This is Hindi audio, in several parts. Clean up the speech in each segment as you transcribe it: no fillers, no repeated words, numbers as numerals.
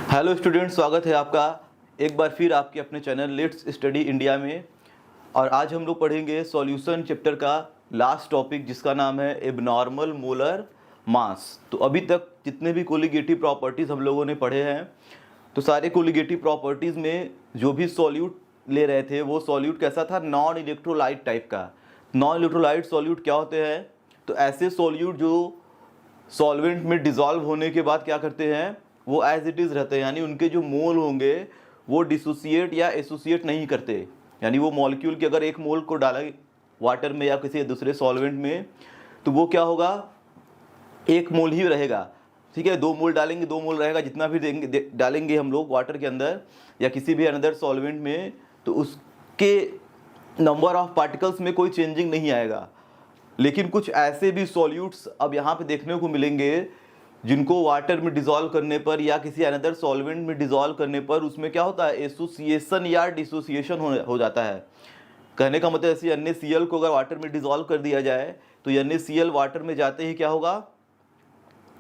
हेलो स्टूडेंट, स्वागत है आपका एक बार फिर आपके अपने चैनल लेट्स स्टडी इंडिया में। और आज हम लोग पढ़ेंगे सॉल्यूशन चैप्टर का लास्ट टॉपिक जिसका नाम है एबनॉर्मल मोलर मास। तो अभी तक जितने भी कोलिगेटिव प्रॉपर्टीज़ हम लोगों ने पढ़े हैं तो सारे कोलिगेटिव प्रॉपर्टीज़ में जो भी सॉल्यूट ले रहे थे वो सॉल्यूट कैसा था, नॉन इलेक्ट्रोलाइट टाइप का। नॉन इलेक्ट्रोलाइट सॉल्यूट क्या होते हैं? तो ऐसे सॉल्यूट जो सॉल्वेंट में डिज़ोल्व होने के बाद क्या करते हैं, वो एज इट इज़ रहते हैं, यानी उनके जो मोल होंगे वो डिसोसिएट या एसोसिएट नहीं करते। यानी वो मॉलिक्यूल के अगर एक मोल को डाला वाटर में या किसी दूसरे सॉल्वेंट में तो वो क्या होगा, एक मोल ही रहेगा। ठीक है, दो मोल डालेंगे, दो मोल रहेगा, जितना भी डालेंगे हम लोग वाटर के अंदर या किसी भी अनदर सॉल्वेंट में तो उसके नंबर ऑफ पार्टिकल्स में कोई चेंजिंग नहीं आएगा। लेकिन कुछ ऐसे भी सॉल्यूट्स अब यहाँ पे देखने को मिलेंगे जिनको वाटर में डिज़ोल्व करने पर या किसी अनदर सॉल्वेंट में डिज़ोल्व करने पर उसमें क्या होता है, एसोसिएशन या डिसोसिएशन हो जाता है। कहने का मतलब ऐसे NaCl को अगर वाटर में डिज़ोल्व कर दिया जाए तो NaCl वाटर में जाते ही क्या होगा,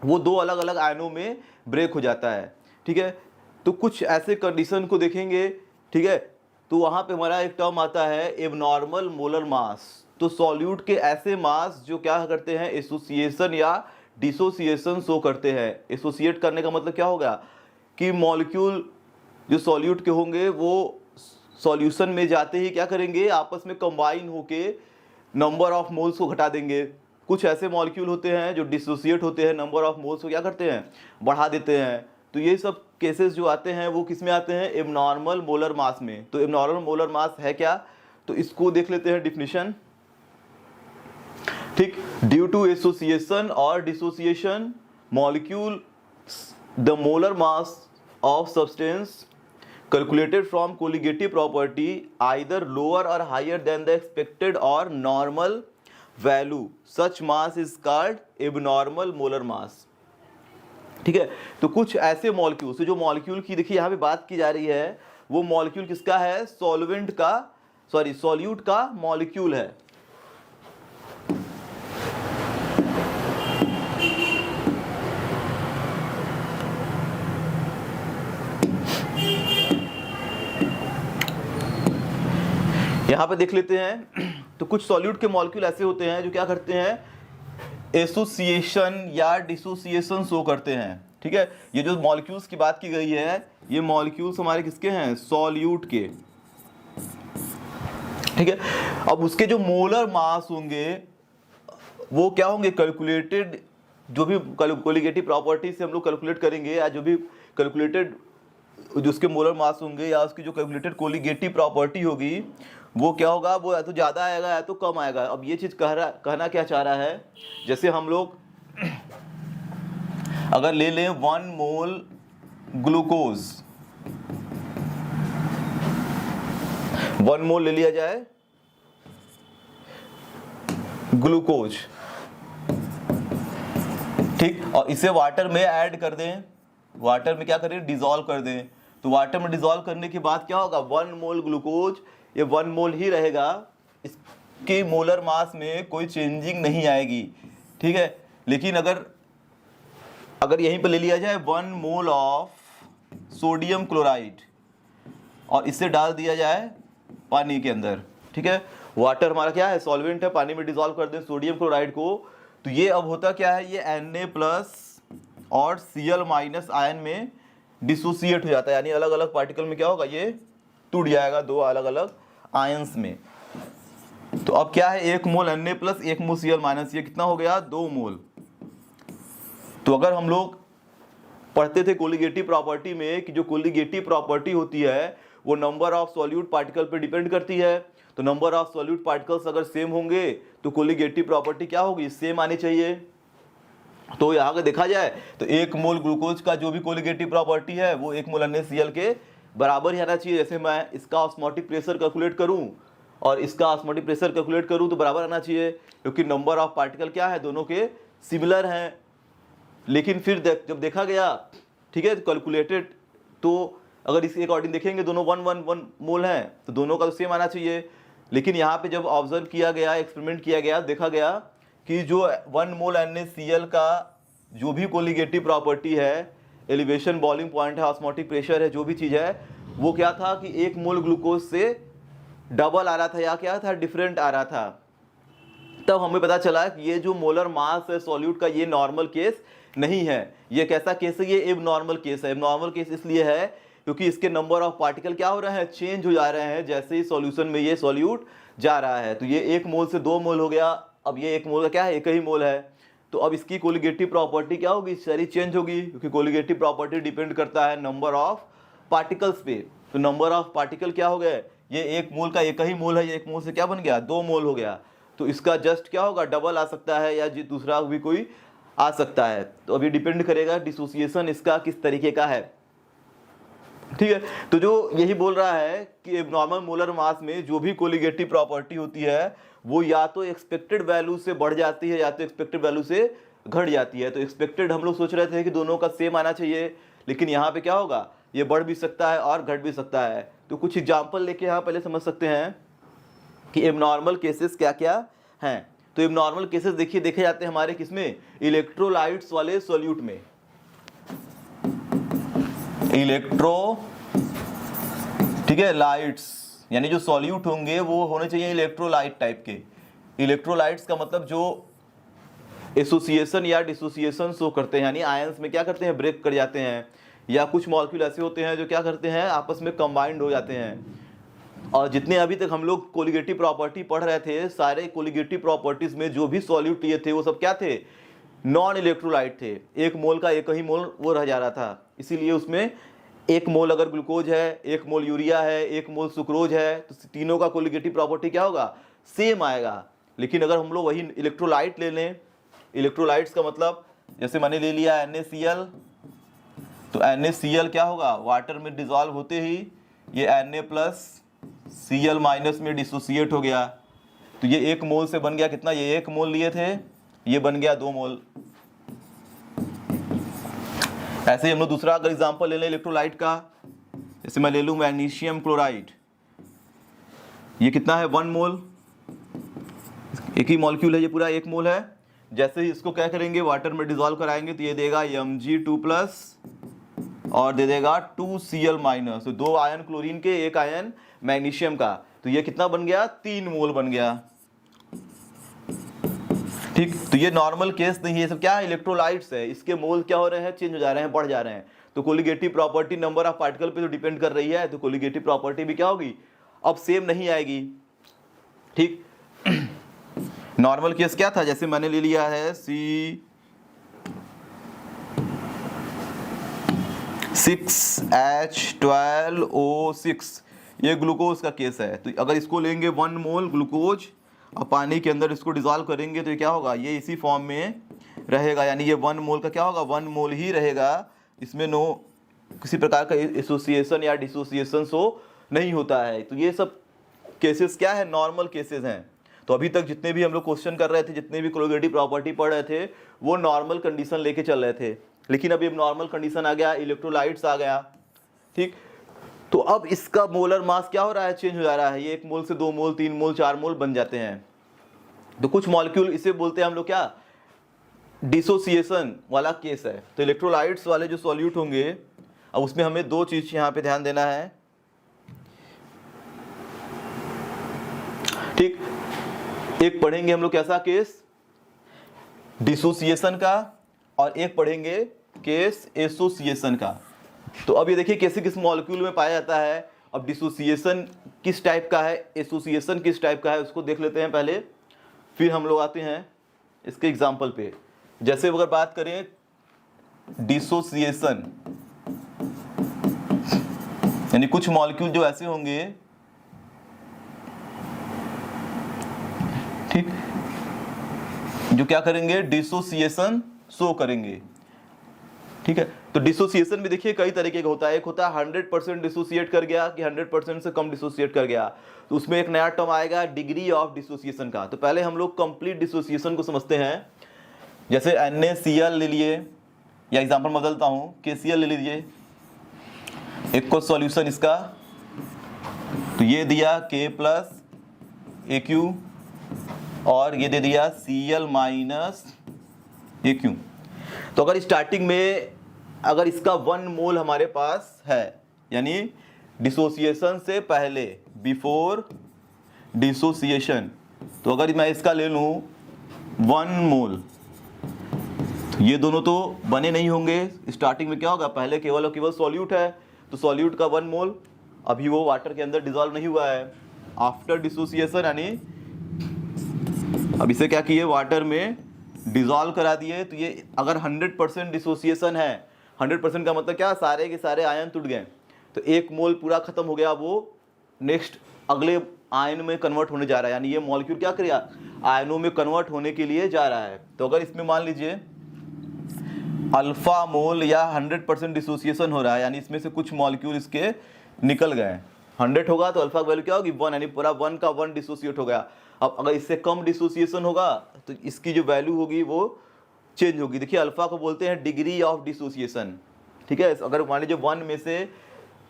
वो दो अलग अलग आयनों में ब्रेक हो जाता है। ठीक है, तो कुछ ऐसे कंडीशन को देखेंगे। ठीक है, तो वहाँ पे हमारा एक टर्म आता है एबनॉर्मल मोलर मास। तो सॉल्यूट के ऐसे मास जो क्या करते हैं, एसोसिएशन या डिसोसिएशन शो करते हैं। एसोसिएट करने का मतलब क्या होगा कि मॉलिक्यूल जो सॉल्यूट के होंगे वो सॉल्यूशन में जाते ही क्या करेंगे, आपस में कंबाइन होके नंबर ऑफ मोल्स को घटा देंगे। कुछ ऐसे मॉलिक्यूल होते हैं जो डिसोसिएट होते हैं, नंबर ऑफ मोल्स को क्या करते हैं, बढ़ा देते हैं। तो ये सब केसेस जो आते हैं वो किस में आते हैं, एबनॉर्मल मोलर मास में। तो एबनॉर्मल मोलर मास है क्या, तो इसको देख लेते हैं डिफिनीशन। ठीक, ड्यू टू एसोसिएशन और dissociation molecule the molar mass of substance calculated from colligative property either lower और हायर देन द एक्सपेक्टेड और normal value, such mass is called abnormal molar mass. ठीक है, तो कुछ ऐसे मॉलिक्यूल से जो मॉलिक्यूल की देखिए यहाँ पे बात की जा रही है, वो मॉलिक्यूल किसका है, सॉल्वेंट का, सॉरी सॉल्यूट का मॉलिक्यूल है। यहाँ पे देख लेते हैं तो कुछ सॉल्यूट के मॉलिक्यूल ऐसे होते हैं जो क्या करते हैं, एसोसिएशन या डिसोसिएशन शो करते हैं। ठीक है, ये जो मॉलिक्यूल्स की बात की गई है ये मॉलिक्यूल्स हमारे किसके हैं, सॉल्यूट के। ठीक है, अब उसके जो मोलर मास होंगे वो क्या होंगे, कैलकुलेटेड, जो भी कोलिगेटिव प्रॉपर्टी से हम लोग कैलकुलेट करेंगे या जो भी कैलकुलेटेड जो उसके मोलर मास होंगे या उसकी जो कैलकुलेटेड कोलिगेटिव प्रॉपर्टी होगी वो क्या होगा, वो या तो ज़्यादा आएगा या तो कम आएगा। अब ये चीज़ कहना क्या चाह रहा है, जैसे हम लोग अगर ले लें 1 मोल ग्लूकोज, 1 मोल ले लिया जाए ग्लूकोज, ठीक, और इसे वाटर में ऐड कर दें, वाटर में क्या करें, डिजोल्व कर दें। तो वाटर में डिजोल्व करने के बाद क्या होगा, 1 मोल ग्लूकोज ये 1 मोल ही रहेगा, इसके मोलर मास में कोई चेंजिंग नहीं आएगी। ठीक है, लेकिन अगर यहीं पर ले लिया जाए 1 मोल ऑफ सोडियम क्लोराइड और इसे डाल दिया जाए पानी के अंदर, ठीक है, वाटर हमारा क्या है, सॉल्वेंट है, पानी में डिजोल्व कर दें सोडियम क्लोराइड को, तो ये अब होता क्या है, ये Na+ और Cl- आयन में डिसोसिएट हो जाता है। यानी अलग अलग पार्टिकल में क्या होगा, ये टूट जाएगा दो अलग अलग आयंस में। तो अब क्या है, 1 मोल Na+ 1 मोल Cl-, ये कितना हो गया, 2 मोल। तो अगर हम लोग पढ़ते थे कोलिगेटिव प्रॉपर्टी में कि जो कोलिगेटिव प्रॉपर्टी होती है वो नंबर ऑफ सॉल्यूट पार्टिकल पे डिपेंड करती है। तो नंबर ऑफ सॉल्यूट पार्टिकल्स अगर सेम होंगे तो कोलिगेटिव प्रॉपर्टी क्या होगी, सेम आनी चाहिए। तो यहाँ अगर देखा जाए तो 1 मोल ग्लूकोज का जो भी कोलिगेटिव प्रॉपर्टी है वो 1 मोल NaCl के बराबर ही आना चाहिए। जैसे मैं इसका ऑस्मोटिक प्रेशर कैलकुलेट करूं और इसका ऑस्मोटिक प्रेशर कैलकुलेट करूं तो बराबर आना चाहिए, क्योंकि नंबर ऑफ पार्टिकल क्या है, दोनों के सिमिलर हैं। लेकिन फिर जब देखा गया, ठीक है, कैलकुलेटेड, तो अगर इसके अकॉर्डिंग देखेंगे दोनों 1 मोल हैं तो दोनों का तो सेम आना चाहिए। लेकिन यहाँ पे जब ऑब्जर्व किया गया, एक्सपेरिमेंट किया गया, देखा गया कि जो 1 मोल NaCl का जो भी कोलिगेटिव प्रॉपर्टी है एलिवेशन, बॉइलिंग पॉइंट है, ऑस्मोटिक प्रेशर है, जो भी चीज़ है वो क्या था कि 1 मोल ग्लूकोज से डबल आ रहा था या क्या था, डिफरेंट आ रहा था। तब हमें पता चला कि ये जो मोलर मास है सॉल्यूट का, ये नॉर्मल केस नहीं है। ये कैसा केस है, ये एबनॉर्मल केस है। एबनॉर्मल केस इसलिए है क्योंकि इसके नंबर ऑफ पार्टिकल क्या हो रहे हैं, चेंज हो जा रहे हैं जैसे ही सॉल्यूशन में ये सॉल्यूट जा रहा है। तो ये 1 मोल से 2 मोल हो गया, अब ये 1 मोल का क्या है, एक ही मोल है। तो अब इसकी कोलिगेटिव प्रॉपर्टी क्या होगी, सारी चेंज होगी, क्योंकि कोलिगेटिव प्रॉपर्टी डिपेंड करता है नंबर ऑफ पार्टिकल्स पे। तो नंबर ऑफ पार्टिकल क्या हो गए, ये 1 मोल का एक ही मोल है, ये 1 मोल से क्या बन गया, 2 मोल हो गया। तो इसका जस्ट क्या होगा, डबल आ सकता है या दूसरा भी कोई आ सकता है। तो अभी डिपेंड करेगा डिसोसिएशन इसका किस तरीके का है, ठीक है। तो जो यही बोल रहा है कि एबनॉर्मल मोलर मास में जो भी कोलिगेटिव प्रॉपर्टी होती है वो या तो एक्सपेक्टेड वैल्यू से बढ़ जाती है या तो एक्सपेक्टेड वैल्यू से घट जाती है। तो एक्सपेक्टेड हम लोग सोच रहे थे कि दोनों का सेम आना चाहिए, लेकिन यहाँ पे क्या होगा, ये बढ़ भी सकता है और घट भी सकता है। तो कुछ एग्जाम्पल लेके यहाँ पहले समझ सकते हैं कि एबनॉर्मल केसेस क्या क्या हैं। तो एबनॉर्मल केसेस देखिए देखे जाते हैं हमारे किसमें, इलेक्ट्रोलाइट्स वाले सॉल्यूट में। ठीक है, लाइट्स यानी जो सॉल्यूट होंगे वो होने चाहिए इलेक्ट्रोलाइट टाइप के। इलेक्ट्रोलाइट्स का मतलब जो एसोसिएशन या डिसोसिएशन शो करते हैं, यानी आयंस में क्या करते हैं, ब्रेक कर जाते हैं, या कुछ मॉलिक्यूल ऐसे होते हैं जो क्या करते हैं, आपस में कंबाइंड हो जाते हैं। और जितने अभी तक हम लोग कोलिगेटिव प्रॉपर्टी पढ़ रहे थे, सारे कोलिगेटिव प्रॉपर्टीज में जो भी सॉल्यूट लिए थे वो सब क्या थे, नॉन इलेक्ट्रोलाइट थे। 1 मोल का एक ही मोल वो रह जा रहा था, इसीलिए उसमें 1 मोल अगर ग्लूकोज है, 1 मोल यूरिया है, 1 मोल सुक्रोज है, तो तीनों का कोलिगेटिव प्रॉपर्टी क्या होगा, सेम आएगा। लेकिन अगर हम लोग वही इलेक्ट्रोलाइट ले लें, इलेक्ट्रोलाइट्स का मतलब जैसे मैंने ले लिया NaCl, तो NaCl क्या होगा, वाटर में डिजॉल्व होते ही ये Na+Cl- में डिसोसिएट हो गया। तो ये 1 मोल से बन गया कितना, ये 1 मोल लिए थे, ये बन गया 2 मोल। ऐसे ही हम लोग दूसरा अगर एग्जांपल ले लें इलेक्ट्रोलाइट का, जैसे मैं ले लूँ मैग्नीशियम क्लोराइड, ये कितना है, 1 मोल, एक ही मॉलिक्यूल है, ये पूरा 1 मोल है। जैसे ही इसको क्या करेंगे, वाटर में डिजॉल्व कराएंगे तो ये देगा Mg2+ और दे देगा 2Cl-। तो 2 आयन क्लोरीन के, 1 आयन मैग्नीशियम का, तो ये कितना बन गया, 3 मोल बन गया। ठीक, तो ये नॉर्मल केस नहीं है, ये सब क्या है, इलेक्ट्रोलाइट्स है, इसके मोल क्या हो रहे हैं, चेंज हो जा रहे हैं, बढ़ जा रहे हैं। तो colligative property number of particle पे तो डिपेंड कर रही है, तो कोलिगेटिव प्रॉपर्टी भी क्या होगी, अब सेम नहीं आएगी। ठीक, नॉर्मल केस क्या था, जैसे मैंने ले लिया है C6H12O6, ये ग्लूकोज का केस है। तो अगर इसको लेंगे 1 मोल ग्लूकोज और पानी के अंदर इसको डिजॉल्व करेंगे तो ये क्या होगा, ये इसी फॉर्म में रहेगा, यानी ये 1 मोल का क्या होगा, 1 मोल ही रहेगा, इसमें नो किसी प्रकार का एसोसिएशन या डिसोसिएशन शो नहीं होता है। तो ये सब केसेस क्या है, नॉर्मल केसेस हैं। तो अभी तक जितने भी हम लोग क्वेश्चन कर रहे थे, जितने भी कोलिगेटिव प्रॉपर्टी पढ़ रहे थे, वो नॉर्मल कंडीशन लेके चल रहे थे। लेकिन अभी नॉर्मल कंडीशन आ गया, इलेक्ट्रोलाइट्स आ गया। ठीक, तो अब इसका मोलर मास क्या हो रहा है, चेंज हो जा रहा है, ये 1 मोल से 2 मोल, 3 मोल, 4 मोल बन जाते हैं। तो कुछ मॉलिक्यूल, इसे बोलते हैं हम लोग क्या, डिसोसिएशन वाला केस है। तो इलेक्ट्रोलाइट्स वाले जो सॉल्यूट होंगे, अब उसमें हमें 2 चीज यहाँ पे ध्यान देना है। ठीक, एक पढ़ेंगे हम लोग कैसा केस, डिसोसिएशन का, और एक पढ़ेंगे केस एसोसिएशन का। तो अब ये देखिए कैसे किस मॉलिक्यूल में पाया जाता है। अब डिसोसिएशन किस टाइप का है, एसोसिएशन किस टाइप का है, उसको देख लेते हैं पहले, फिर हम लोग आते हैं इसके एग्जाम्पल पे। जैसे अगर बात करें डिसोसिएशन, यानी कुछ मॉलिक्यूल जो ऐसे होंगे, ठीक, जो क्या करेंगे, डिसोसिएशन शो करेंगे। ठीक है, तो डिसोसिएशन भी देखिए कई तरीके का होता है। एक होता है 100% डिसोसिएट कर गया, कि 100% से कम डिसोसिएट कर गया। तो उसमें एक नया टर्म आएगा डिग्री ऑफ डिसोसिएशन का। तो पहले हम लोग कंप्लीट डिसोसिएशन को समझते हैं। जैसे NaCl ले लिए, या एग्जांपल बदलता हूँ, KCl ले लीजिए, एक को सॉल्यूशन इसका, तो ये दिया K+AQ और ये दे दिया Cl-AQ। तो अगर स्टार्टिंग में अगर इसका 1 मोल हमारे पास है, यानी डिसोसिएशन से पहले, बिफोर डिसोसिएशन, तो अगर मैं इसका ले लूँ 1 मोल, तो ये दोनों तो बने नहीं होंगे। स्टार्टिंग में क्या होगा, पहले केवल और केवल सॉल्यूट है, तो सॉल्यूट का 1 मोल अभी वो वाटर के अंदर डिसॉल्व नहीं हुआ है। आफ्टर डिसोसिएशन यानी अब इसे क्या किए, वाटर में डिसॉल्व करा दिए। तो ये अगर 100% डिसोसिएशन है, 100% का मतलब क्या, सारे के सारे आयन टूट गए, तो 1 मोल पूरा खत्म हो गया, वो नेक्स्ट अगले आयन में कन्वर्ट होने जा रहा है, यानी ये मॉलिक्यूल क्या करेगा, आयनों में कन्वर्ट होने के लिए जा रहा है। तो अगर इसमें मान लीजिए अल्फा मोल या 100% डिसोसिएशन हो रहा है, यानी इसमें से कुछ मॉलिक्यूल इसके निकल गए, 100 होगा तो अल्फा की वैल्यू क्या होगी, 1, यानी पूरा 1 का 1 डिसोसिएट हो गया। अब अगर इससे कम डिसोसिएशन होगा तो इसकी जो वैल्यू होगी वो चेंज होगी। देखिए अल्फा को बोलते हैं डिग्री ऑफ डिसोसिएशन, ठीक है। अगर मान लीजिए 1 में से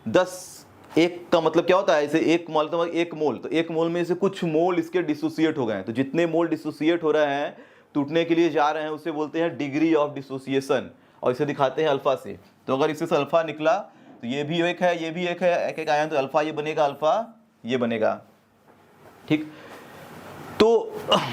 10, 1 का मतलब क्या होता है, इसे 1 मोल तो 1 मोल, तो 1 मोल में से कुछ मोल इसके डिसोसिएट हो गए हैं, तो जितने मोल डिसोसिएट हो रहे हैं, टूटने के लिए जा रहे हैं, उसे बोलते हैं डिग्री ऑफ डिसोसिएशन, और इसे दिखाते हैं अल्फा से। तो अगर इससे अल्फा निकला तो ये भी एक है, ये भी एक है, एक एक आयन, तो अल्फा ये बनेगा, अल्फा ये बनेगा, ठीक। तो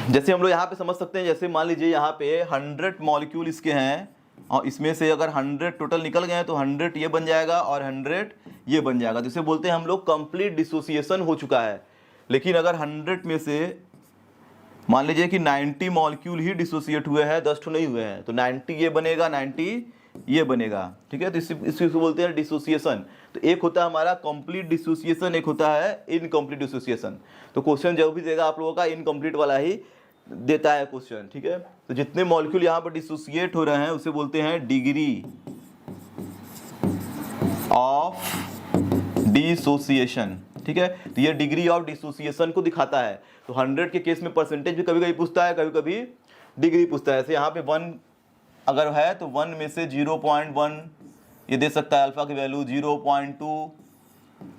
जैसे हम लोग यहाँ पे समझ सकते हैं, जैसे मान लीजिए यहाँ पे 100 मॉलिक्यूल इसके हैं, और इसमें से अगर 100 टोटल निकल गए तो 100 ये बन जाएगा और 100 ये बन जाएगा, तो इसे बोलते हैं हम लोग कंप्लीट डिसोसिएशन हो चुका है। लेकिन अगर 100 में से मान लीजिए कि 90 मॉलिक्यूल ही डिसोसिएट हुए हैं, 10 नहीं हुए हैं, तो 90 ये बनेगा, 90 ये बनेगा, ठीक है। तो इसी बोलते हैं डिसोसिएशन। तो एक होता है हमारा कंप्लीट डिसोसिएशन, एक होता है इनकम्प्लीट डिसोसिएशन। तो क्वेश्चन जो भी देगा आप लोगों का इनकम्प्लीट वाला ही देता है क्वेश्चन, ठीक है। तो जितने मॉलिक्यूल यहाँ पर डिसोसिएट हो रहे हैं उसे बोलते हैं डिग्री ऑफ डिसोसिएशन, ठीक है। तो ये डिग्री ऑफ डिसोसिएशन को दिखाता है। तो 100 के केस में परसेंटेज भी कभी कभी पूछता है, कभी कभी डिग्री पूछता है। जैसे यहाँ पे 1 अगर है तो 1 में से 0.1 ये दे सकता है, अल्फा की वैल्यू 0.2,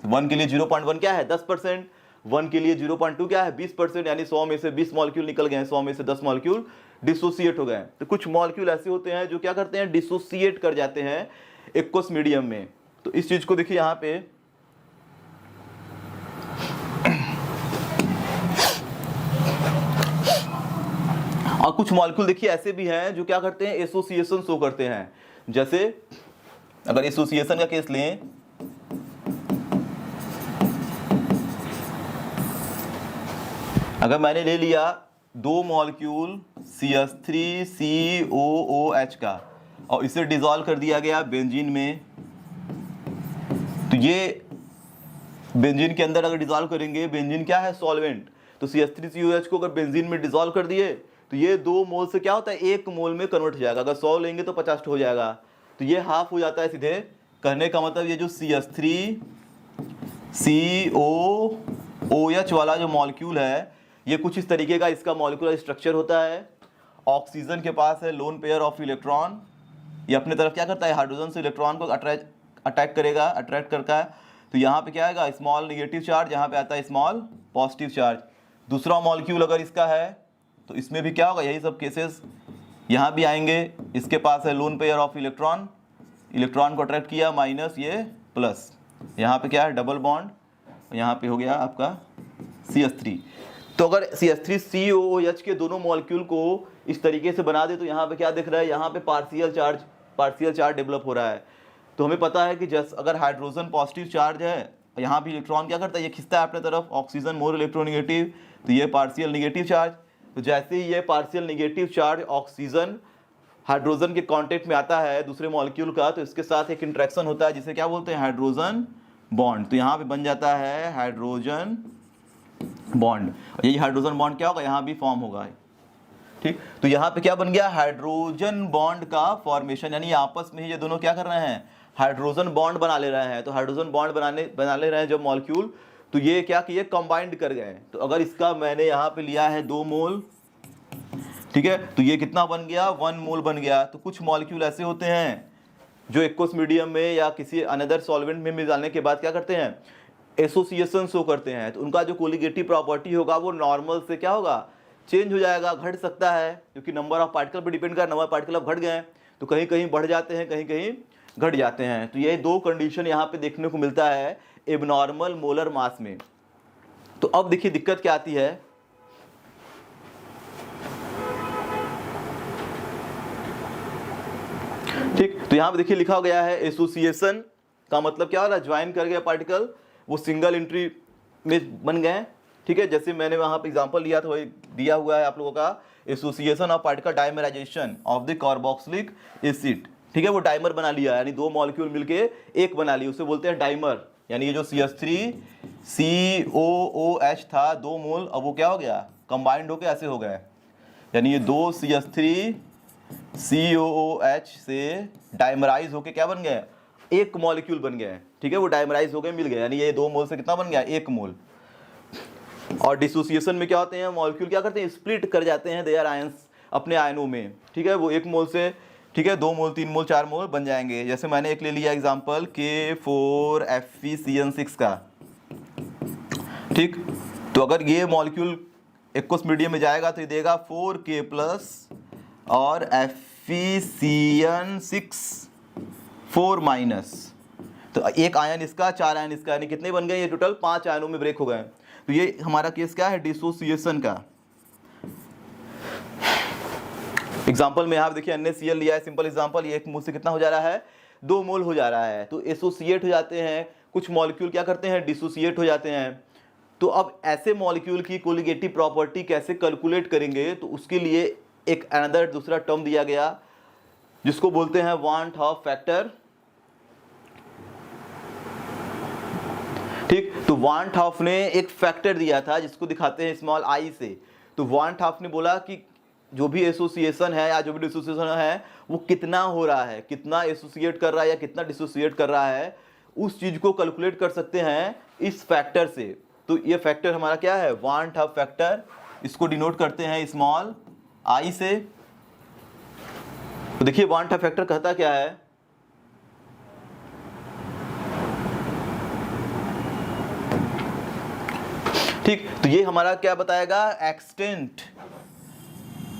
1 के लिए 0.1 क्या है, 10%, 1 के लिए 0.2 क्या है, 20%, यानी 100 में से 20 मॉलिक्यूल निकल गए, 100 में से 10 मॉलिक्यूल डिसोसिएट हो गए। तो कुछ मॉलिक्यूल ऐसे होते हैं जो क्या करते हैं, डिसोसिएट कर जाते हैं एक्वस मीडियम में। तो इस चीज को देखिए यहाँ पे, और कुछ मॉलिक्यूल देखिए ऐसे भी हैं जो क्या करते हैं, एसोसिएशन शो करते हैं। जैसे अगर एसोसिएशन का केस लें, अगर मैंने ले लिया 2 मॉलिक्यूल CH3COOH का और इसे डिसॉल्व कर दिया गया बेंजीन में, तो ये बेंजीन के अंदर अगर डिसॉल्व करेंगे, बेंजीन क्या है, सॉल्वेंट, तो CH3COOH को अगर बेंजीन में डिसॉल्व कर दिए तो ये 2 मोल से क्या होता है, 1 मोल में कन्वर्ट हो जाएगा। अगर 100 लेंगे तो 50 हो जाएगा, तो ये हाफ हो जाता है सीधे। कहने का मतलब ये जो CH3COOH वाला जो मॉलिक्यूल है, ये कुछ इस तरीके का इसका मॉलिक्यूलर स्ट्रक्चर होता है। ऑक्सीजन के पास है लोन पेयर ऑफ इलेक्ट्रॉन, ये अपने तरफ क्या करता है, हाइड्रोजन से इलेक्ट्रॉन को अट्रैक्ट करता है। तो यहाँ पे क्या आएगा, स्मॉल नेगेटिव चार्ज, यहाँ पे आता है स्मॉल पॉजिटिव चार्ज। दूसरा मॉलिक्यूल अगर इसका है तो इसमें भी क्या होगा, यही सब केसेस यहाँ भी आएंगे। इसके पास है lone pair of electron, electron को अट्रैक्ट किया, माइनस ये प्लस, यहाँ पे क्या है डबल बॉन्ड, यहाँ पे हो गया आपका CH3। तो अगर CH3COOH के दोनों मॉलिक्यूल को इस तरीके से बना दे तो यहाँ पे क्या दिख रहा है, यहाँ पे पार्शियल चार्ज डेवलप हो रहा है। तो हमें पता है कि जैसे अगर हाइड्रोजन पॉजिटिव चार्ज है, यहाँ भी इलेक्ट्रॉन क्या करता है, ये खींचता है अपने तरफ, ऑक्सीजन मोर इलेक्ट्रोनेगेटिव, तो ये पार्शियल नेगेटिव चार्ज। तो जैसे ही ये partial negative charge oxygen hydrogen के कांटेक्ट में आता है दूसरे मॉलिक्यूल का, तो इसके साथ एक इंटरेक्शन होता है जिसे क्या बोलते हैं, हाइड्रोजन बॉन्ड। तो यहाँ पे बन जाता है हाइड्रोजन बॉन्ड, और यही हाइड्रोजन बॉन्ड क्या होगा, यहाँ भी फॉर्म होगा, ठीक। तो यहाँ पे क्या बन गया, हाइड्रोजन बॉन्ड का फॉर्मेशन, यानी आपस में ही ये दोनों क्या कर रहे हैं, हाइड्रोजन बॉन्ड बना ले रहे हैं। तो हाइड्रोजन बॉन्ड बना ले रहे हैं जब मॉलिक्यूल, तो ये क्या किए, कंबाइंड कर गए। तो अगर इसका मैंने यहाँ पे लिया है 2 मोल, ठीक है, तो ये कितना बन गया, 1 मोल बन गया। तो कुछ मॉलिक्यूल ऐसे होते हैं जो एक्वस मीडियम में या किसी अनदर सॉल्वेंट में मिलाने के बाद क्या करते हैं, एसोसिएशन शो करते हैं। तो उनका जो कोलिगेटिव प्रॉपर्टी होगा वो नॉर्मल से क्या होगा, चेंज हो जाएगा, घट सकता है, क्योंकि नंबर ऑफ पार्टिकल पर डिपेंड कर, नंबर ऑफ पार्टिकल अब घट गए तो कहीं कहीं बढ़ जाते हैं, कहीं कहीं घट जाते हैं। तो ये दो कंडीशन यहाँ पे देखने को मिलता है एबनॉर्मल मोलर मास में। तो अब देखिए दिक्कत क्या आती है, ठीक। तो यहाँ पे देखिए लिखा गया है एसोसिएशन का मतलब क्या हो रहा है, ज्वाइन कर गया पार्टिकल, वो सिंगल एंट्री में बन गए, ठीक है। जैसे मैंने वहाँ पे एग्जांपल लिया था वही दिया हुआ है आप लोगों का, association of particle dimerisation of the carboxylic acid, ठीक है। वो डाइमर बना लिया, यानी दो मॉलिक्यूल मिलके एक बना लिया, उसे बोलते हैं डाइमर। यानी ये जो CH3COOH था 2 मोल, अब वो क्या हो गया, कंबाइंड होके ऐसे हो गए, यानी ये 2 CH3COOH से डाइमराइज होके क्या बन गए, एक मॉलिक्यूल बन गए, ठीक है। वो डाइमराइज हो गए, मिल गए, यानी ये 2 मोल से कितना बन गया, 1 मोल। और डिसोसिएशन में क्या होते हैं, मॉलिक्यूल क्या करते हैं, स्प्लिट कर जाते हैं देयर आयंस, अपने आयनों में, ठीक है। वो 1 मोल से, ठीक है, 2 मोल 3 मोल 4 मोल बन जाएंगे। जैसे मैंने एक ले लिया एग्जांपल K4FeCN6 का, ठीक। तो अगर ये मॉलिक्यूल एक्वस मीडियम में जाएगा तो ये देगा 4K+ और FeCN6 4-। तो एक आयन इसका, 4 आयन इसका, यानी कितने बन गए, ये टोटल 5 आयनों में ब्रेक हो गए। तो ये हमारा केस क्या है, डिसोसिएशन का। एग्जांपल में यहाँ देखिए NaCl लिया है, सिंपल एग्जांपल, ये 1 मोल से कितना हो जा रहा है, 2 मोल हो जा रहा है। तो एसोसिएट हो जाते हैं कुछ मॉलिक्यूल, क्या करते हैं, डिसोसिएट हो जाते हैं। तो अब ऐसे मॉलिक्यूल की कोलिगेटिव प्रॉपर्टी कैसे कैलकुलेट करेंगे, तो उसके लिए एक अनदर दूसरा टर्म दिया गया जिसको बोलते हैं वान हाफ फैक्टर, ठीक। तो वान हाफ ने एक फैक्टर दिया था जिसको दिखाते हैं स्मॉल आई से। तो वान हाफ ने बोला कि जो भी एसोसिएशन है या जो भी डिसोसिएशन है वो कितना हो रहा है, कितना एसोसिएट कर रहा है या कितना डिसोसिएट कर रहा है, उस चीज को कैलकुलेट कर सकते हैं इस फैक्टर से। तो ये फैक्टर हमारा क्या है, वान हाफ फैक्टर, इसको डिनोट करते हैं स्मॉल आई से। तो देखिए वान हाफ फैक्टर कहता क्या है, ठीक। तो ये हमारा क्या बताएगा, extent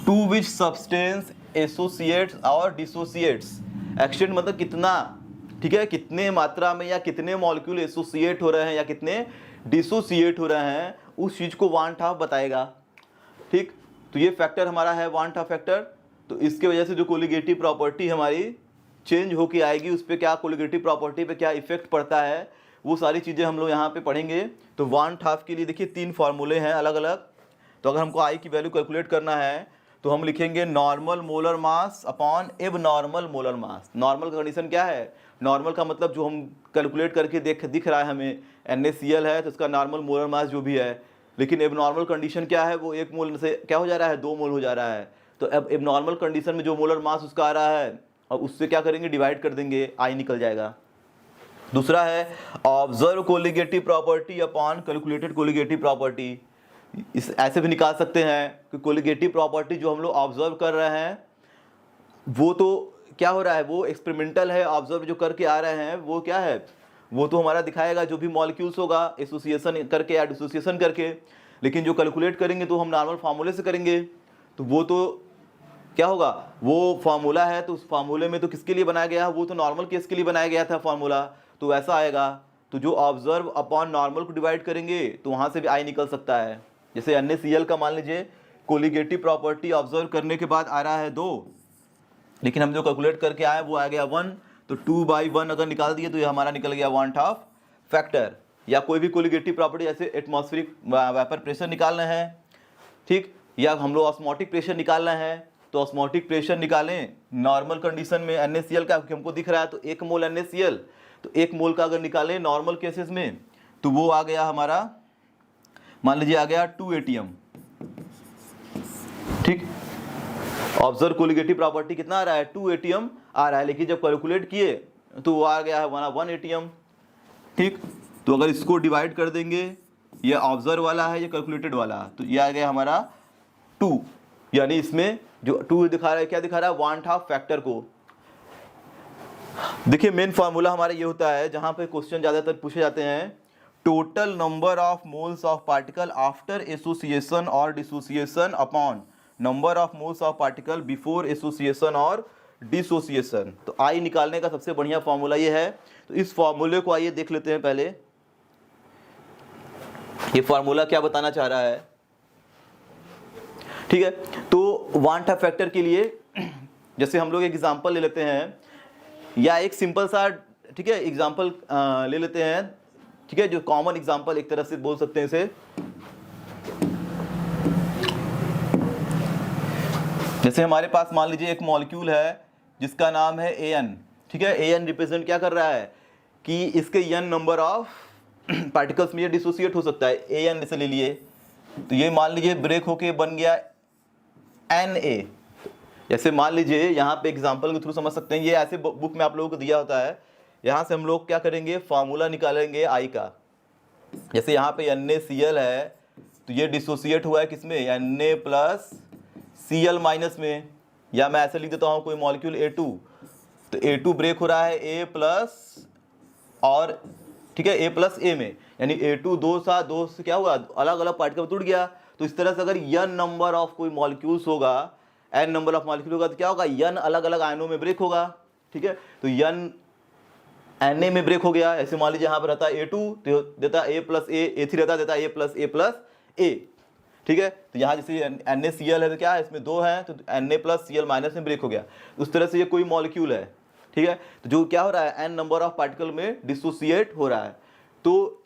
to which substance associates और डिसोसिएट्स। एक्सटेंट मतलब कितना, ठीक है, कितने मात्रा में या कितने मॉलिक्यूल एसोसिएट हो रहे हैं या कितने डिसोसिएट हो रहे हैं, उस चीज को वान हाफ बताएगा, ठीक। तो ये फैक्टर हमारा है वान हाफ फैक्टर। तो इसके वजह से जो कोलिगेटिव प्रॉपर्टी हमारी चेंज होके आएगी, उस पर क्या कोलिगेटिव प्रॉपर्टी पे क्या इफेक्ट पड़ता है, वो सारी चीज़ें हम लोग यहाँ पे पढ़ेंगे। तो वान हाफ के लिए देखिए 3 फार्मूले हैं अलग अलग। तो अगर हमको आई की वैल्यू कैलकुलेट करना है तो हम लिखेंगे normal molar mass upon abnormal molar mass. Normal condition क्या है, नॉर्मल का मतलब जो हम कैलकुलेट करके दिख रहा है हमें, NaCl है तो उसका नॉर्मल मोलर मास जो भी है। लेकिन एबनॉर्मल कंडीशन क्या है, वो 1 मोल से क्या हो जा रहा है, 2 मोल हो जा रहा है। तो अब एबनॉर्मल कंडीशन में जो मोलर मास उसका आ रहा है, और उससे क्या करेंगे, डिवाइड कर देंगे, आई निकल जाएगा। दूसरा है observe colligative property upon calculated colligative property. इस ऐसे भी निकाल सकते हैं कि कोलिगेटिव प्रॉपर्टी जो हम लोग ऑब्जर्व कर रहे हैं वो तो क्या हो रहा है, वो एक्सपेरिमेंटल है, ऑब्जर्व जो करके आ रहे हैं वो क्या है, वो तो हमारा दिखाएगा जो भी मॉलिक्यूल्स होगा एसोसिएशन करके या डिसोसिएशन करके। लेकिन जो कैलकुलेट करेंगे तो हम नॉर्मल फार्मूले से करेंगे, तो वो तो क्या होगा, वो फार्मूला है, तो उस फार्मूले में तो किसके लिए बनाया गया है, वो तो नॉर्मल केस के लिए बनाया गया था फार्मूला, तो वैसा आएगा। तो जो ऑब्जर्व अपॉन नॉर्मल को डिवाइड करेंगे तो वहाँ से भी आई निकल सकता है। जैसे NaCl का मान लीजिए कोलिगेटिव प्रॉपर्टी ऑब्जर्व करने के बाद आ रहा है 2, लेकिन हम जो कैलकुलेट करके आए वो आ गया 1, तो 2/1 अगर निकाल दिए तो ये हमारा निकल गया वान हाफ फैक्टर। या कोई भी कोलिगेटिव प्रॉपर्टी जैसे एटमॉस्फेरिक वेपर प्रेशर निकालना है, ठीक, या हम लोग ऑस्मोटिक प्रेशर निकालना है, तो ऑस्मोटिक प्रेशर निकालें नॉर्मल कंडीशन में NaCl का हमको दिख रहा है तो 1 मोल NaCl, तो 1 मोल का अगर निकालें नॉर्मल केसेस में तो वो आ गया हमारा, मान लीजिए आ गया 2 ATM, ठीक। ऑब्जर्व कोलिगेटिव प्रॉपर्टी कितना आ रहा है, 2 ATM आ रहा है, लेकिन जब कैलकुलेट किए तो वो आ गया है 1 ATM, ठीक। तो अगर इसको डिवाइड कर देंगे, ये ऑब्जर्व वाला है, ये कैलकुलेटेड वाला, तो ये आ गया हमारा 2, यानी इसमें जो 2 दिखा रहा है क्या दिखा रहा है, वान हाफ फैक्टर को। देखिए मेन फार्मूला हमारा ये होता है, जहां पे क्वेश्चन ज्यादातर पूछे जाते हैं, total number of moles of particle after association और dissociation upon number of moles of particle before association और डिसोसिएशन। तो आई निकालने का सबसे बढ़िया फॉर्मूला ये है। तो इस फॉर्मूले को आइए देख लेते हैं पहले, ये फॉर्मूला क्या बताना चाह रहा है। ठीक है, तो वन टाइप फैक्टर के लिए जैसे हम लोग एक एग्जांपल ले लेते हैं, या एक सिंपल सा, ठीक है, एग्जांपल ले लेते हैं, ठीक है, जो कॉमन एग्जांपल एक तरह से बोल सकते हैं इसे। जैसे हमारे पास मान लीजिए एक मॉलिक्यूल है जिसका नाम है AN, ठीक है। AN रिप्रेजेंट क्या कर रहा है कि इसके n नंबर ऑफ पार्टिकल्स में ये डिसोसिएट हो सकता है। AN जैसे ले लिए, तो ये मान लीजिए ब्रेक होके बन गया Na। जैसे मान लीजिए यहाँ पे एग्जांपल के थ्रू समझ सकते हैं, ये ऐसे बुक में आप लोगों को दिया होता है। यहाँ से हम लोग क्या करेंगे, फार्मूला निकालेंगे आई का। जैसे यहाँ पे NaCl है, तो ये डिसोसिएट हुआ है किसमें, Na प्लस Cl माइनस में। या मैं ऐसे लिख देता हूँ कोई मॉलिक्यूल A2, तो A2 ब्रेक हो रहा है A प्लस और, ठीक है, A प्लस A में, यानी A2 दो से क्या हुआ, अलग अलग पार्टिकल टूट गया। तो इस तरह से अगर n नंबर ऑफ कोई मॉलिक्यूल्स होगा, n नंबर ऑफ मॉलिक्यूल होगा, तो क्या होगा, n अलग अलग आयनों में ब्रेक होगा। ठीक है, तो n Na में ब्रेक हो गया। ऐसे मान लीजिए यहाँ पर रहता है A2, तो देता A प्लस A, A3 रहता देता A प्लस A। ठीक है, तो यहाँ जैसे NaCl है तो क्या है, इसमें 2 है, तो Na प्लस Cl माइनस में ब्रेक हो गया। उस तरह से ये कोई मॉलिक्यूल है, ठीक है, तो जो क्या हो रहा है, n नंबर ऑफ पार्टिकल में डिसोसिएट हो रहा है। तो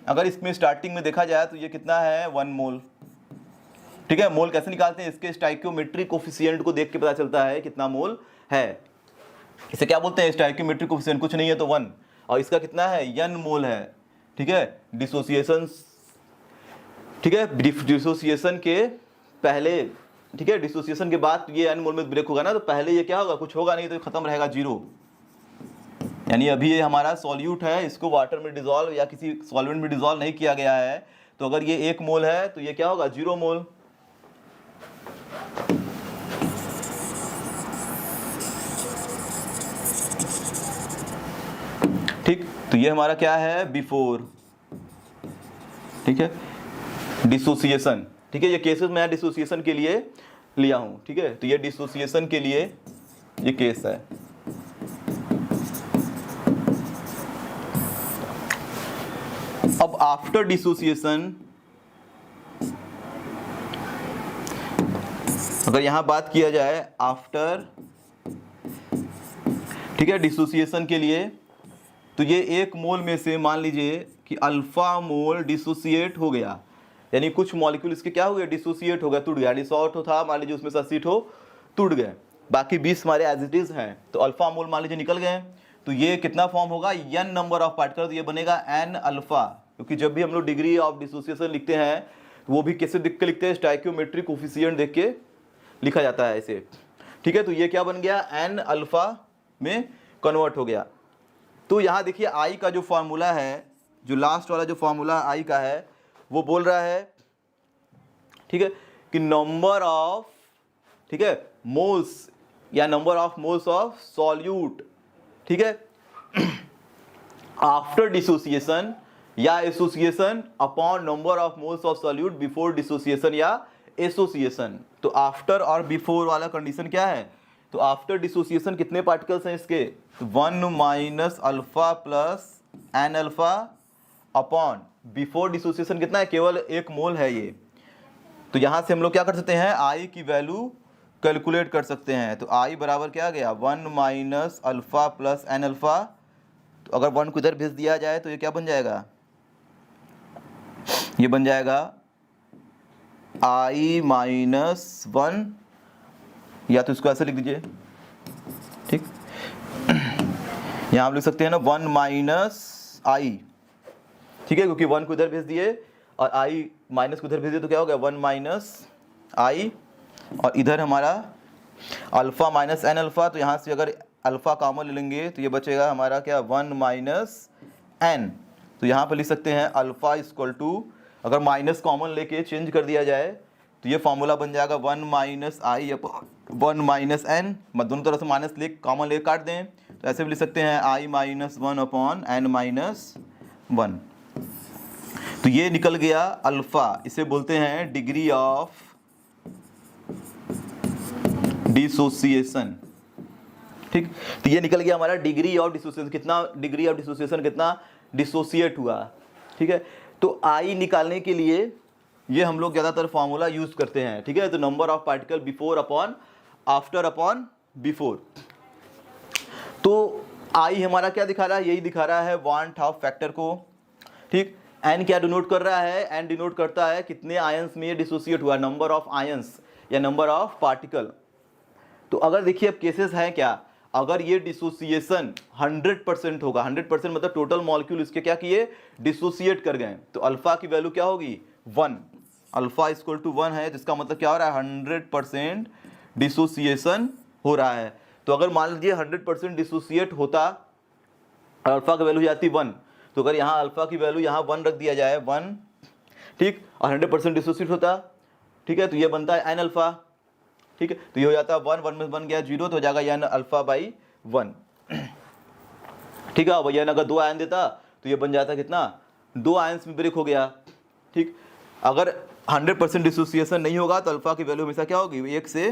अगर इसमें स्टार्टिंग में देखा जाए तो ये कितना है, 1 मोल। ठीक है, मोल कैसे निकालते हैं, इसके स्टाइकियोमेट्रिक कोफिशिएंट को देख के पता चलता है कितना मोल है। इसे क्या बोलते हैं, स्टाइकियोमेट्रिक कोफिशिएंट, कुछ नहीं है तो 1, और इसका कितना है, n मोल है। ठीक है, डिसोसिएशन, ठीक है, डिसोसिएशन के पहले, ठीक है, डिसोसिएशन के बाद ये n मोल में ब्रेक होगा ना, तो पहले ये क्या होगा, कुछ होगा नहीं, तो खत्म रहेगा 0। यानी अभी ये हमारा सॉल्यूट है, इसको वाटर में डिसॉल्व या किसी सॉल्वेंट में डिसॉल्व नहीं किया गया है। तो अगर ये 1 मोल है तो ये क्या होगा, 0 मोल। ठीक, तो ये हमारा क्या है, बिफोर, ठीक है, डिसोसिएशन। ठीक है, ये केसेस मैं डिसोसिएशन के लिए लिया हूं। ठीक है, तो ये डिसोसिएशन के लिए ये केस है। अब आफ्टर डिसोसिएशन, अगर यहां बात किया जाए आफ्टर, ठीक है, डिसोसिएशन के लिए, तो ये 1 मोल में से मान लीजिए कि अल्फा मोल डिसोसिएट हो गया, यानी कुछ मॉलिक्यूल इसके क्या हो गए, डिसोसिएट हो गया, टूट गया। 100 था मान लीजिए, उसमें से 80 टूट गए, बाकी 20 हमारे एज इट इज हैं। तो अल्फा मोल मान लीजिए निकल गए, तो ये कितना फॉर्म होगा, n नंबर ऑफ पार्टिकल, तो ये बनेगा n अल्फा। क्योंकि जब भी हम लोग डिग्री ऑफ डिसोसिएशन लिखते हैं तो वो भी कैसे देख के लिखते हैं, स्टाइकियोमेट्रिक कोफिशिएंट देख के लिखा जाता है इसे। ठीक है, तो ये क्या बन गया, n अल्फा में कन्वर्ट हो गया। तो यहाँ देखिए आई का जो फॉर्मूला है, जो लास्ट वाला जो फॉर्मूला आई का है, वो बोल रहा है, ठीक है, कि नंबर ऑफ, ठीक है, मोल्स या number of moles of solute, ठीक है, आफ्टर डिसोसिएशन या association upon number of moles of solute before dissociation या एसोसिएशन। तो आफ्टर और बिफोर वाला कंडीशन क्या है, तो आफ्टर डिसोसिएशन कितने पार्टिकल्स हैं इसके, तो 1 minus alpha plus n alpha upon before dissociation कितना है, केवल 1 मोल है ये। तो यहाँ से हम लोग क्या कर सकते हैं, आई की वैल्यू कैलकुलेट कर सकते हैं। तो आई बराबर क्या आ गया, 1 minus alpha plus n alpha. तो अगर 1 को इधर भेज दिया जाए तो ये क्या बन जाएगा, ये बन जाएगा i माइनस 1, या तो इसको ऐसे लिख दीजिए। ठीक, यहाँ आप लिख सकते हैं ना 1 माइनस आई, ठीक है, क्योंकि 1 को इधर भेज दिए और i माइनस को इधर भेज दिए, तो क्या हो गया 1 माइनस आई, और इधर हमारा अल्फा माइनस n अल्फा। तो यहाँ से अगर अल्फा कॉमन ले लेंगे तो ये बचेगा हमारा क्या, 1 माइनस n। तो यहाँ पर लिख सकते हैं अल्फा इक्वल टू, अगर माइनस कॉमन लेके चेंज कर दिया जाए तो ये फॉर्मूला बन जाएगा 1 माइनस आई अपॉन 1 माइनस n। दोनों तरफ से माइनस ले कॉमन ले काट दें तो ऐसे भी लिख सकते हैं i minus 1 upon n minus 1। तो ये निकल गया अल्फा, इसे बोलते हैं डिग्री ऑफ डिसोसिएशन। ठीक, तो ये निकल गया हमारा डिग्री ऑफ डिसोसिएशन, कितना डिग्री ऑफ डिसोसिएशन, कितना डिसोसिएट हुआ। ठीक है, तो आई निकालने के लिए ये हम लोग ज़्यादातर फॉर्मूला यूज करते हैं। ठीक है, तो number of particle before upon after upon before. तो आई हमारा क्या दिखा रहा है, यही दिखा रहा है वांट ऑफ फैक्टर को। ठीक, एन क्या डिनोट कर रहा है, एन डिनोट करता है कितने आयंस में ये डिसोसिएट हुआ, नंबर ऑफ आयंस या नंबर ऑफ पार्टिकल। तो अगर देखिए अब केसेस हैं क्या, अगर ये डिसोसिएशन 100% होगा, 100% मतलब टोटल मॉलिक्यूल इसके क्या किए, डिसोसिएट कर गए, तो अल्फा की वैल्यू क्या होगी 1, अल्फा इक्वल टू 1 है, जिसका मतलब क्या हो रहा है 100% डिसोसिएशन हो रहा है। तो अगर मान लीजिए 100% डिसोसिएट होता, अल्फा की वैल्यू जाती 1, तो अगर यहाँ अल्फा की वैल्यू यहाँ 1 रख दिया जाए 1, ठीक, और 100% डिसोसिएट होता, ठीक है, तो ये बनता है एन अल्फा। ठीक है, तो ये हो जाता है 1, 1 में बन गया 0, तो हो जाएगा एन अल्फा बाई 1। ठीक है, अब एन अगर 2 आयन देता तो ये बन जाता कितना, 2 आयंस में ब्रेक हो गया। ठीक, अगर 100% डिसोसिएशन नहीं होगा तो अल्फा की वैल्यू हमेशा क्या होगी, 1 से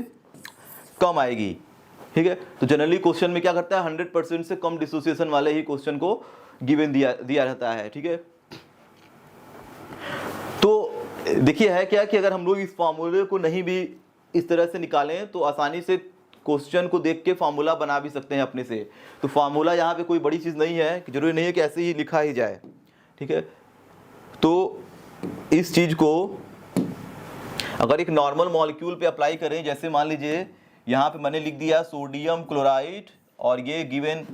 कम आएगी। ठीक है, तो जनरली क्वेश्चन में क्या करता है, 100% से कम डिसोसिएशन वाले ही क्वेश्चन को गिवन दिया रहता है। ठीक है, तो देखिए है क्या कि अगर हम लोग इस फॉर्मूले को नहीं भी इस तरह से निकालें तो आसानी से क्वेश्चन को देख के फार्मूला बना भी सकते हैं अपने से। तो फार्मूला यहाँ पे कोई बड़ी चीज़ नहीं है, कि जरूरी नहीं है कि ऐसे ही लिखा ही जाए। ठीक है, तो इस चीज़ को अगर एक नॉर्मल मॉलिक्यूल पे अप्लाई करें, जैसे मान लीजिए यहाँ पे मैंने लिख दिया सोडियम क्लोराइड और ये गिवन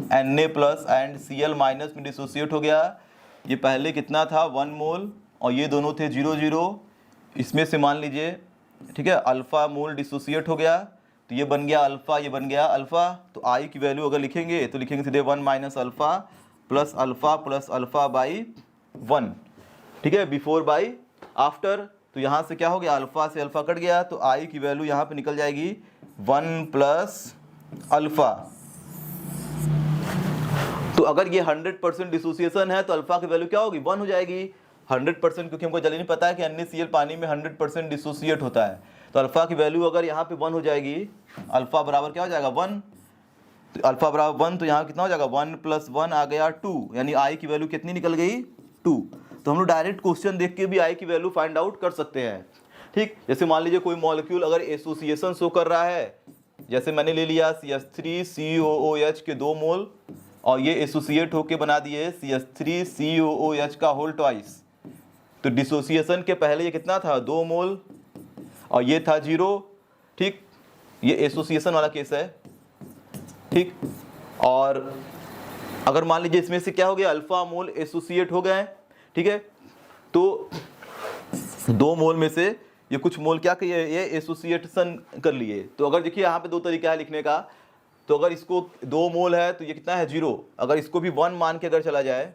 Na+ एंड Cl- में डिसोसिएट हो गया। ये पहले कितना था 1 मोल और ये दोनों थे 0 0, इसमें से मान लीजिए, ठीक है, अल्फा मोल डिसोसिएट हो गया, तो ये बन गया अल्फा, ये बन गया अल्फा। तो आई की वैल्यू अगर लिखेंगे तो लिखेंगे सीधे 1 - अल्फा प्लस अल्फा बाई 1। ठीक है, बिफोर बाई आफ्टर, तो यहाँ से क्या हो गया, अल्फा से अल्फा कट गया, तो आई की वैल्यू यहाँ पे निकल जाएगी 1 प्लस अल्फा। तो अगर ये 100% डिसोसिएशन है तो अल्फा की वैल्यू क्या होगी, 1 हो जाएगी 100%, क्योंकि हमको जल्दी नहीं पता है कि NaCl पानी में 100% डिसोसिएट होता है। तो अल्फा की वैल्यू अगर यहाँ पे 1 हो जाएगी, अल्फा बराबर क्या हो जाएगा 1, तो अल्फा बराबर 1, तो यहाँ कितना हो जाएगा 1 + 1 आ गया 2, यानी आई की वैल्यू कितनी निकल गई 2। तो हम लोग डायरेक्ट क्वेश्चन देख के भी आई की वैल्यू फाइंड आउट कर सकते हैं। ठीक, जैसे मान लीजिए कोई मॉलिक्यूल अगर एसोसिएशन शो कर रहा है, जैसे मैंने ले लिया CH3COOH के 2 मोल और ये एसोसिएट होके बना दिए CH3COOH का होल ट्वाइस, तो डिसोसिएशन के पहले ये कितना था 2 मोल और ये था 0। ठीक, ये एसोसिएशन वाला केस है। ठीक, और अगर मान लीजिए इसमें से क्या हो गया, अल्फा मोल एसोसिएट हो गए। ठीक है, तो 2 मोल में से ये कुछ मोल क्या किए, ये एसोसिएशन कर लिए। तो अगर देखिए यहाँ पे 2 तरीका है लिखने का, तो अगर इसको 2 मोल है तो ये कितना है 0, अगर इसको भी 1 मान के अगर चला जाए,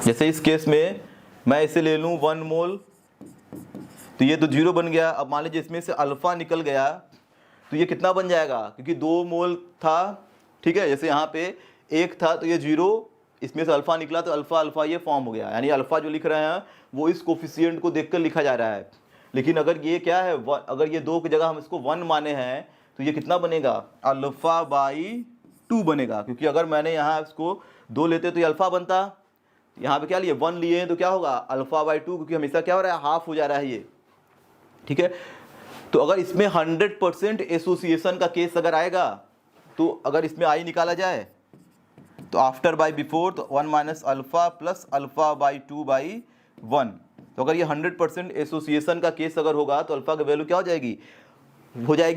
जैसे इस केस में मैं इसे ले लूँ 1 मोल, तो ये तो 0 बन गया। अब मान लीजिए इसमें से अल्फा निकल गया तो ये कितना बन जाएगा, क्योंकि 2 मोल था। ठीक है, जैसे यहाँ पे 1 था तो ये 0, इसमें से अल्फा निकला तो अल्फा अल्फा ये फॉर्म हो गया, यानी अल्फा जो लिख रहे हैं वो इस कोफिशिएंट को देखकर लिखा जा रहा है। लेकिन अगर ये क्या है, अगर ये 2 की जगह हम इसको 1 माने हैं तो ये कितना बनेगा, अल्फा बाई 2 बनेगा, क्योंकि अगर मैंने यहाँ इसको 2 लेते तो ये अल्फा बनता, यहाँ पे क्या लिए 1 लिए तो क्या होगा अल्फा बाई 2, क्योंकि हमेशा क्या हो रहा है हाफ हो जा रहा है ये। ठीक है, तो अगर इसमें 100% एसोसिएशन का केस अगर आएगा, तो अगर इसमें आई निकाला जाए तो आफ्टर बाई बिफोर, तो 1 - alpha plus alpha by 2 by 1। तो अगर ये 100% एसोसिएशन का केस अगर होगा तो अल्फा की वैल्यू क्या हो जाएगी,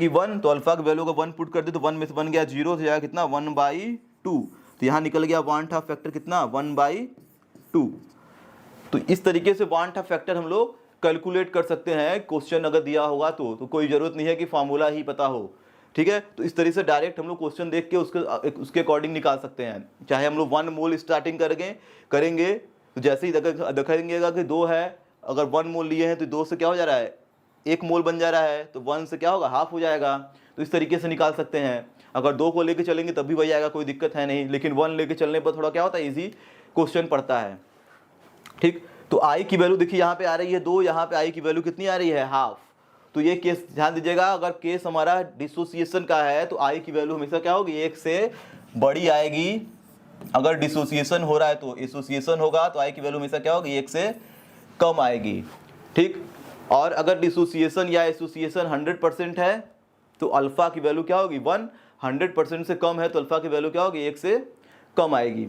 1। तो अल्फा की वैल्यू को 1 पुट कर दे तो 1 में से बन गया 0, तो जाएगा कितना 1/2। तो यहाँ निकल गया वांट ऑफ फैक्टर कितना 1/2। तो इस तरीके से वांट ऑफ फैक्टर हम लोग कैलकुलेट कर सकते हैं, क्वेश्चन अगर दिया होगा तो कोई ज़रूरत नहीं है कि फार्मूला ही पता हो। ठीक है, तो इस तरह से डायरेक्ट हम लोग क्वेश्चन देख के उसके अकॉर्डिंग निकाल सकते हैं। चाहे हम लोग 1 मोल स्टार्टिंग करेंगे तो जैसे ही दिखाएंगेगा कि 2 है, अगर 1 मोल लिए हैं तो 2 से क्या हो जा रहा है 1 मोल बन जा रहा है, तो 1 से क्या होगा हाफ हो जाएगा। तो इस तरीके से निकाल सकते हैं। अगर 2 को लेके चलेंगे तब भी वही आएगा, कोई दिक्कत है नहीं, लेकिन 1 लेके चलने पर थोड़ा क्या होता है ईजी क्वेश्चन पड़ता है। ठीक, तो आई की वैल्यू देखिए यहाँ पे आ रही है 2, यहाँ पे आई की वैल्यू कितनी आ रही है हाफ। तो ये केस ध्यान दीजिएगा, अगर केस हमारा डिसोसिएशन का है तो आई की वैल्यू हमेशा क्या होगी, 1 से बड़ी आएगी। अगर डिसोसिएशन हो रहा है तो एसोसिएशन होगा, तो आई की वैल्यू हमेशा क्या होगी, 1 से कम आएगी। ठीक, और अगर डिसोसिएशन या एसोसिएशन 100% है तो अल्फा की वैल्यू क्या होगी, 1। 100% से कम है तो अल्फा की वैल्यू क्या होगी, 1 से कम आएगी।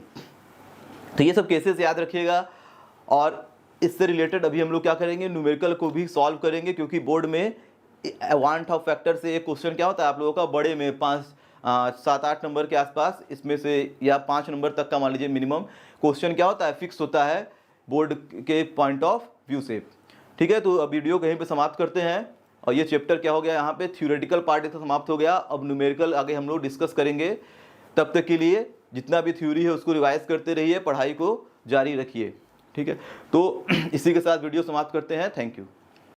तो ये सब केसेस याद रखिएगा। और इससे रिलेटेड अभी हम लोग क्या करेंगे, न्यूमेरिकल को भी सॉल्व करेंगे, क्योंकि बोर्ड में 1 ऑफ फैक्टर से एक क्वेश्चन क्या होता है आप लोगों का, बड़े में 7-8 नंबर के आसपास, इसमें से या 5 नंबर तक का मान लीजिए मिनिमम क्वेश्चन क्या होता है, फिक्स होता है बोर्ड के पॉइंट ऑफ व्यू से। ठीक है, तो अब वीडियो कहीं पे समाप्त करते हैं। और ये चैप्टर क्या हो गया, यहाँ पे थ्योरेटिकल पार्ट इसका समाप्त हो गया। अब न्यूमेरिकल आगे हम लोग डिस्कस करेंगे। तब तक के लिए जितना भी थ्योरी है उसको रिवाइज करते रहिए, पढ़ाई को जारी रखिए। ठीक है, तो इसी के साथ वीडियो समाप्त करते हैं। Thank you.